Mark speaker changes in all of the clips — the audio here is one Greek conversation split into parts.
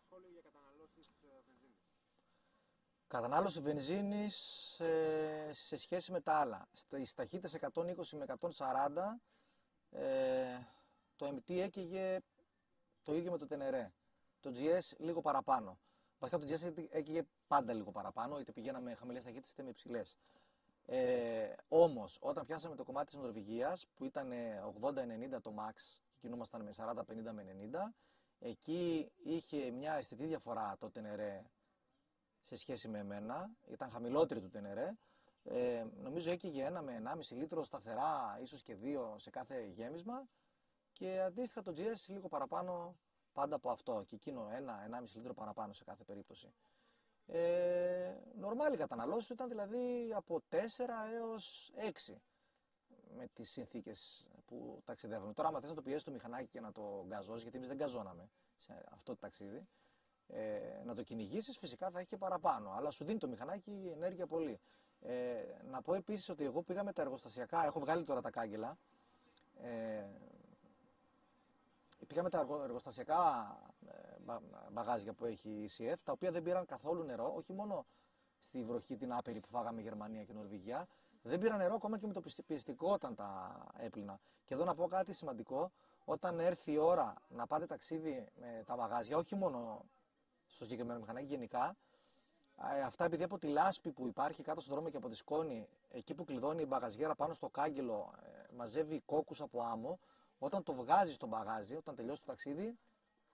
Speaker 1: σχόλιο για καταναλώσεις βενζίνης.
Speaker 2: Κατανάλωση βενζίνης σε σχέση με τα άλλα. Στις ταχύτητες 120 με 140 το MT έκαιγε το ίδιο με το Tenere. Το GS λίγο παραπάνω. Βασικά το GS έκαιγε πάντα λίγο παραπάνω, είτε πηγαίναμε χαμηλές ταχύτητες είτε με υψηλές. Όμως, όταν πιάσαμε το κομμάτι της Νορβηγίας, που ήταν 80-90 το max και κινούμασταν με 40-50 με 90, εκεί είχε μια αισθητή διαφορά το Tenere σε σχέση με εμένα, ήταν χαμηλότερη του Tenere. Νομίζω έκαιγε 1 με 1,5 λίτρο σταθερά, ίσως και 2 σε κάθε γέμισμα, και αντίστοιχα το GS λίγο παραπάνω πάντα από αυτό, και εκείνο 1-1,5 λίτρο παραπάνω σε κάθε περίπτωση. Νορμάλη καταναλώση του ήταν δηλαδή από 4 έως 6 με τις συνθήκες που ταξιδεύαμε. Τώρα, άμα θες να το πιέσεις το μηχανάκι και να το γκαζώσεις, γιατί εμείς δεν γκαζώναμε σε αυτό το ταξίδι, να το κυνηγήσεις, φυσικά θα έχει και παραπάνω. Αλλά σου δίνει το μηχανάκι ενέργεια πολύ. Να πω επίσης ότι εγώ πήγα με τα εργοστασιακά, έχω βγάλει τώρα τα κάγκελα. Πήγα με τα εργοστασιακά μπαγάζια που έχει η CF, τα οποία δεν πήραν καθόλου νερό, όχι μόνο στη βροχή την άπειρη που φάγαμε Γερμανία και Νορβηγία, δεν πήραν νερό ακόμα και με το πιστικό όταν τα έπλυνα. Και εδώ να πω κάτι σημαντικό, όταν έρθει η ώρα να πάτε ταξίδι με τα μπαγάζια, όχι μόνο στο συγκεκριμένο μηχανάκι, γενικά, αυτά επειδή από τη λάσπη που υπάρχει κάτω στον δρόμο και από τη σκόνη, εκεί που κλειδώνει η μπαγαζιέρα πάνω στο κάγκελο, μαζεύει κόκκους από άμμο. Όταν το βγάζει στο μπαγάζι, όταν τελειώσει το ταξίδι,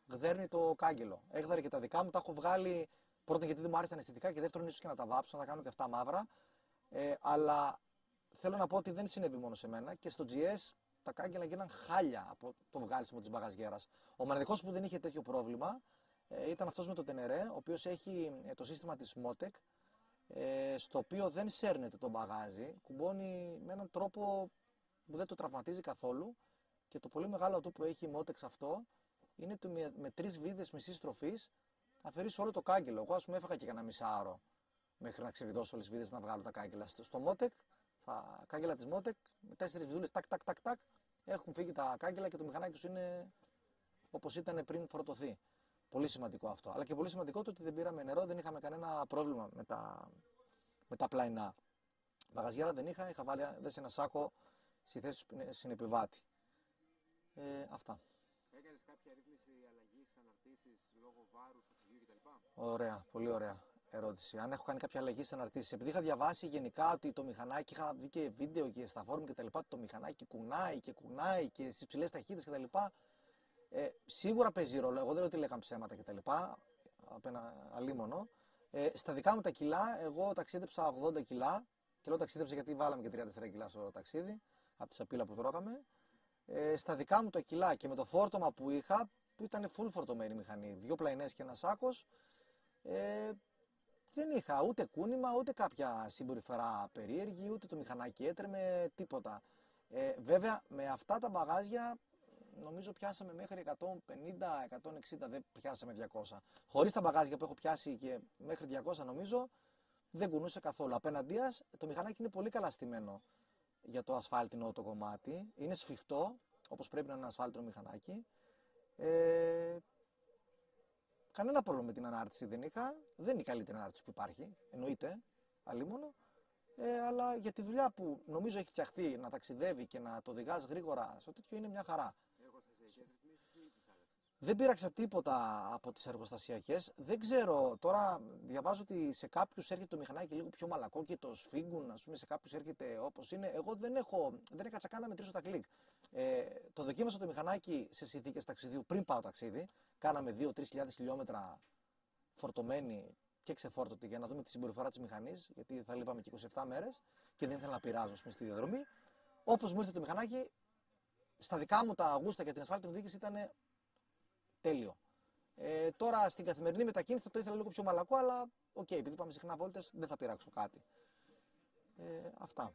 Speaker 2: γδέρνει το κάγκελο. Έγδαρε και τα δικά μου, τα έχω βγάλει πρώτον γιατί δεν μου άρεσαν αισθητικά και δεύτερον ίσως και να τα βάψω, να τα κάνω και αυτά μαύρα. Αλλά θέλω να πω ότι δεν συνέβη μόνο σε μένα, και στο GS τα κάγκελα γίναν χάλια από το βγάλισιμο της μπαγαζιέρας. Ο μοναδικός που δεν είχε τέτοιο πρόβλημα ήταν αυτός με το Tenere, ο οποίος έχει το σύστημα της Motec, στο οποίο δεν σέρνεται το μπαγάζι, κουμπώνει με έναν τρόπο που δεν το τραυματίζει καθόλου, και το πολύ μεγάλο του που έχει η Motec αυτό είναι ότι με 3 βίδες μισής στροφής αφαιρείς όλο το κάγκελο. Εγώ, ας πούμε, έφαγα και κανένα μισάωρο μέχρι να ξεβιδώσω όλες τις βίδες να βγάλω τα κάγκελα. Στο Motec, τα κάγκελα της Motec, με 4 βιδούλες, τάκ, τάκ, τάκ, τάκ, έχουν φύγει τα κάγκελα και το μηχανάκι τους είναι όπως ήταν πριν φορτωθεί. Πολύ σημαντικό αυτό. Αλλά και πολύ σημαντικό το ότι δεν πήραμε νερό, δεν είχαμε κανένα πρόβλημα με τα πλαϊνά. Μπαγαζιέρα δεν είχα βάλει σε ένα σάκο στη θέση συνεπιβάτη. Αυτά.
Speaker 1: Έκανες κάποια ρύθμιση αλλαγής, αναρτήσεις λόγω βάρους, ταξιδιού κτλ.
Speaker 2: Ωραία, πολύ ωραία ερώτηση. Αν έχω κάνει κάποια αλλαγή στις αναρτήσεις. Επειδή είχα διαβάσει γενικά ότι το μηχανάκι, είχα δει και βίντεο και στα φόρουμ και τα λοιπά, το μηχανάκι κουνάει και κουνάει και στις ψηλές ταχύτητες και τα λοιπά. Σίγουρα παίζει ρόλο. Εγώ δεν λέω ότι λέγαν ψέματα και τα λοιπά, απ' ένα αλίμονο. Στα δικά μου τα κιλά, εγώ ταξίδεψα 80 κιλά. Και λέω ταξίδεψα γιατί βάλαμε και 3-4 κιλά στο ταξίδι, από τη σαπίλα που τρώγαμε. Στα δικά μου τα κιλά και με το φόρτωμα που είχα, που ήταν full φορτωμένη η μηχανή, 2 πλαϊνές και ένα σάκος, δεν είχα ούτε κούνημα, ούτε κάποια συμπεριφορά περίεργη, ούτε το μηχανάκι έτρεμε, τίποτα. Βέβαια, με αυτά τα μπαγάζια, νομίζω πιάσαμε μέχρι 150-160, δεν πιάσαμε 200. Χωρίς τα μπαγάζια που έχω πιάσει και μέχρι 200 νομίζω, δεν κουνούσε καθόλου. Απέναντίας, το μηχανάκι είναι πολύ καλά στημένο για το ασφάλτινο το κομμάτι. Είναι σφιχτό, όπως πρέπει να είναι ένα ασφάλτινο μηχανάκι. Κανένα πρόβλημα με την ανάρτηση δεν είχα. Δεν είναι η καλύτερη ανάρτηση που υπάρχει, εννοείται, αλίμονο. Αλλά για τη δουλειά που νομίζω έχει φτιαχτεί να ταξιδεύει και να το οδηγάς γρήγορα, στο τέτοιο είναι μια χαρά.
Speaker 1: Εργοστασιακές ρυθμίσεις ή τις άλλαξες?
Speaker 2: Δεν πήραξα τίποτα από τις εργοστασιακές. Δεν ξέρω, τώρα διαβάζω ότι σε κάποιους έρχεται το μηχανάκι λίγο πιο μαλακό και το σφίγγουν, ας πούμε, σε κάποιους έρχεται όπως είναι. Εγώ δεν έκατσα καν να μετρήσω τα κλικ. Το δοκίμασα το μηχανάκι σε συνθήκες ταξιδιού πριν πάω ταξίδι. Κάναμε 2-3 χιλιάδες χιλιόμετρα φορτωμένοι και ξεφόρτωτοι για να δούμε τη συμπεριφορά της μηχανής, γιατί θα λείπαμε και 27 μέρες και δεν ήθελα να πειράζω, ας πούμε, στη διαδρομή. Όπως μου ήρθε το μηχανάκι, στα δικά μου τα γούστα για την ασφάλτινη οδήγηση ήταν τέλειο. Τώρα στην καθημερινή μετακίνηση θα το ήθελα λίγο πιο μαλακό, αλλά οκ, επειδή πάμε συχνά βόλτες δεν θα πειράξω κάτι. Αυτά.